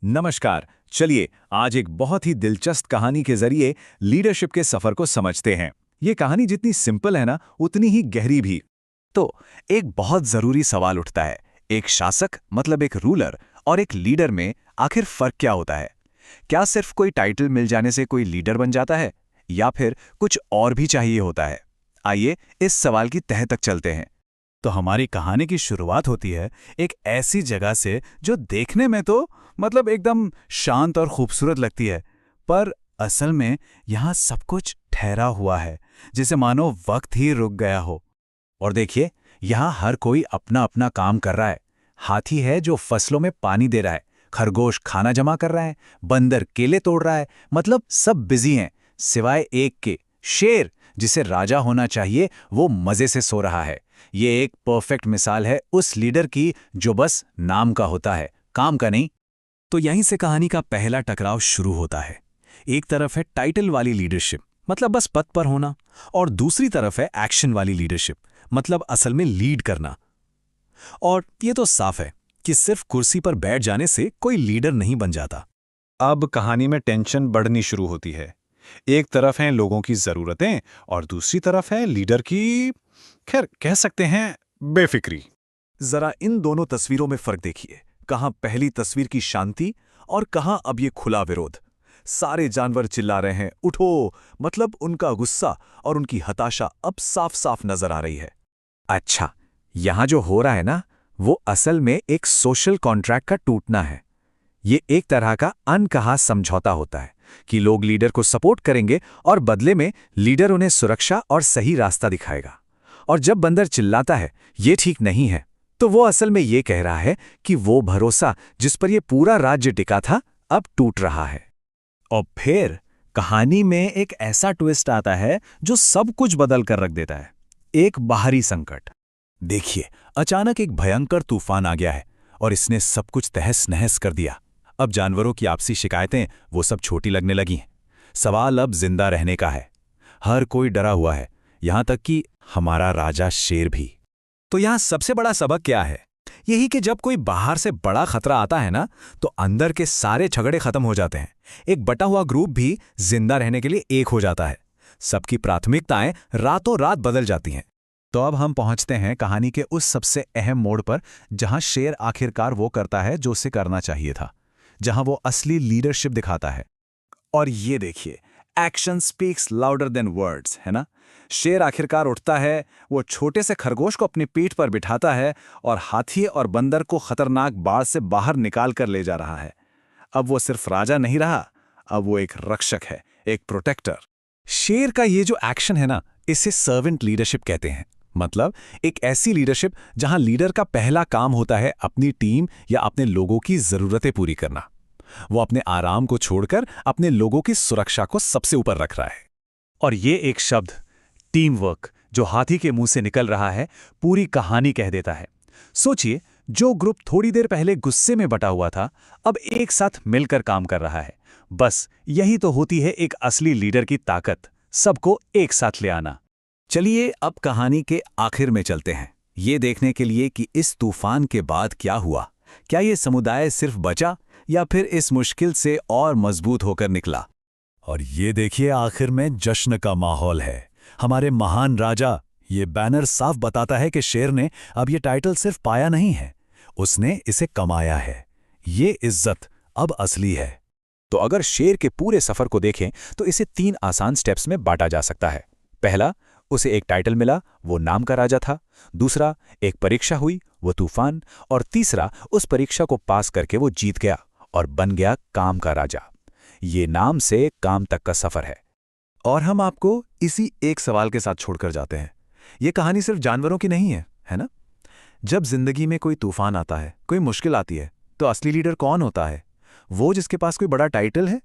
नमस्कार। चलिए आज एक बहुत ही दिलचस्प कहानी के जरिए लीडरशिप के सफर को समझते हैं। ये कहानी जितनी सिंपल है ना, उतनी ही गहरी भी। तो एक बहुत जरूरी सवाल उठता है, एक शासक मतलब एक रूलर और एक लीडर में आखिर फर्क क्या होता है? क्या सिर्फ कोई टाइटल मिल जाने से कोई लीडर बन जाता है या फिर कुछ और भी चाहिए होता है? आइए इस सवाल की तह तक चलते हैं। तो हमारी कहानी की शुरुआत होती है एक ऐसी जगह से जो देखने में तो मतलब एकदम शांत और खूबसूरत लगती है, पर असल में यहाँ सब कुछ ठहरा हुआ है, जैसे मानो वक्त ही रुक गया हो। और देखिए, यहाँ हर कोई अपना अपना काम कर रहा है। हाथी है जो फसलों में पानी दे रहा है, खरगोश खाना जमा कर रहा है, बंदर केले तोड़ रहा है। मतलब सब बिजी हैं, सिवाय एक के, शेर, जिसे राजा होना चाहिए, वो मजे से सो रहा है। ये एक परफेक्ट मिसाल है उस लीडर की जो बस नाम का होता है, काम का नहीं। तो यहीं से कहानी का पहला टकराव शुरू होता है। एक तरफ है टाइटल वाली लीडरशिप, मतलब बस पद पर होना, और दूसरी तरफ है एक्शन वाली लीडरशिप, मतलब असल में लीड करना। और ये तो साफ है कि सिर्फ कुर्सी पर बैठ जाने से कोई लीडर नहीं बन जाता। अब कहानी में टेंशन बढ़नी शुरू होती है। एक तरफ हैं लोगों की जरूरतें और दूसरी तरफ है लीडर की, खैर कह सकते हैं, बेफिक्री। जरा इन दोनों तस्वीरों में फर्क देखिए। कहां पहली तस्वीर की शांति और कहां अब ये खुला विरोध। सारे जानवर चिल्ला रहे हैं, उठो, मतलब उनका गुस्सा और उनकी हताशा अब साफ साफ नजर आ रही है। अच्छा, यहाँ जो हो रहा है ना, वो असल में एक सोशल कॉन्ट्रैक्ट का टूटना है। ये एक तरह का अनकहा समझौता होता है कि लोग लीडर को सपोर्ट करेंगे और बदले में लीडर उन्हें सुरक्षा और सही रास्ता दिखाएगा। और जब बंदर चिल्लाता है ये ठीक नहीं है, तो वो असल में ये कह रहा है कि वो भरोसा जिस पर ये पूरा राज्य टिका था, अब टूट रहा है। और फिर कहानी में एक ऐसा ट्विस्ट आता है जो सब कुछ बदल कर रख देता है। एक बाहरी संकट। देखिए, अचानक एक भयंकर तूफान आ गया है और इसने सब कुछ तहस नहस कर दिया। अब जानवरों की आपसी शिकायतें वो सब छोटी लगने लगी हैं। सवाल अब जिंदा रहने का है। हर कोई डरा हुआ है, यहां तक कि हमारा राजा शेर भी। तो यहाँ सबसे बड़ा सबक क्या है? यही कि जब कोई बाहर से बड़ा खतरा आता है ना, तो अंदर के सारे झगड़े खत्म हो जाते हैं। एक बटा हुआ ग्रुप भी जिंदा रहने के लिए एक हो जाता है। सबकी प्राथमिकताएं रातों रात बदल जाती हैं। तो अब हम पहुंचते हैं कहानी के उस सबसे अहम मोड़ पर, जहां शेर आखिरकार वो करता है जो उसे करना चाहिए था, जहां वो असली लीडरशिप दिखाता है। और ये देखिए, action speaks louder than words, है ना? शेर आखिरकार उठता है, वो छोटे से खरगोश को अपनी पीठ पर बिठाता है और हाथी और बंदर को खतरनाक बाढ़ से बाहर निकाल कर ले जा रहा है। अब वो सिर्फ राजा नहीं रहा, अब वो एक रक्षक है, एक प्रोटेक्टर। शेर का ये जो एक्शन है ना, इसे सर्वेंट लीडरशिप कहते हैं। मतलब एक ऐसी लीडरशिप जहां लीडर का पहला काम होता है अपनी टीम या अपने लोगों की जरूरतें पूरी करना। वो अपने आराम को छोड़कर अपने लोगों की सुरक्षा को सबसे ऊपर रख रहा है। और ये एक शब्द, टीम वर्क, जो हाथी के मुंह से निकल रहा है, पूरी कहानी कह देता है। सोचिए, जो ग्रुप थोड़ी देर पहले गुस्से में बटा हुआ था, अब एक साथ मिलकर काम कर रहा है। बस यही तो होती है एक असली लीडर की ताकत, सबको एक साथ ले आना। चलिए अब कहानी के आखिर में चलते हैं, ये देखने के लिए कि इस तूफान के बाद क्या हुआ। क्या ये समुदाय सिर्फ बचा या फिर इस मुश्किल से और मजबूत होकर निकला? और ये देखिए, आखिर में जश्न का माहौल है। हमारे महान राजा, ये बैनर साफ बताता है कि शेर ने अब ये टाइटल सिर्फ पाया नहीं है, उसने इसे कमाया है। ये इज्जत अब असली है। तो अगर शेर के पूरे सफर को देखें तो इसे 3 आसान स्टेप्स में बांटा जा सकता है। पहला, उसे एक टाइटल मिला, वो नाम का राजा था। दूसरा, एक परीक्षा हुई, वो तूफान। और तीसरा, उस परीक्षा को पास करके वो जीत गया और बन गया काम का राजा। ये नाम से काम तक का सफर है। और हम आपको इसी एक सवाल के साथ छोड़कर जाते हैं। ये कहानी सिर्फ जानवरों की नहीं है ना? जब जिंदगी में कोई तूफान आता है, कोई मुश्किल आती है, तो असली लीडर कौन होता है? वो जिसके पास कोई बड़ा टाइटल है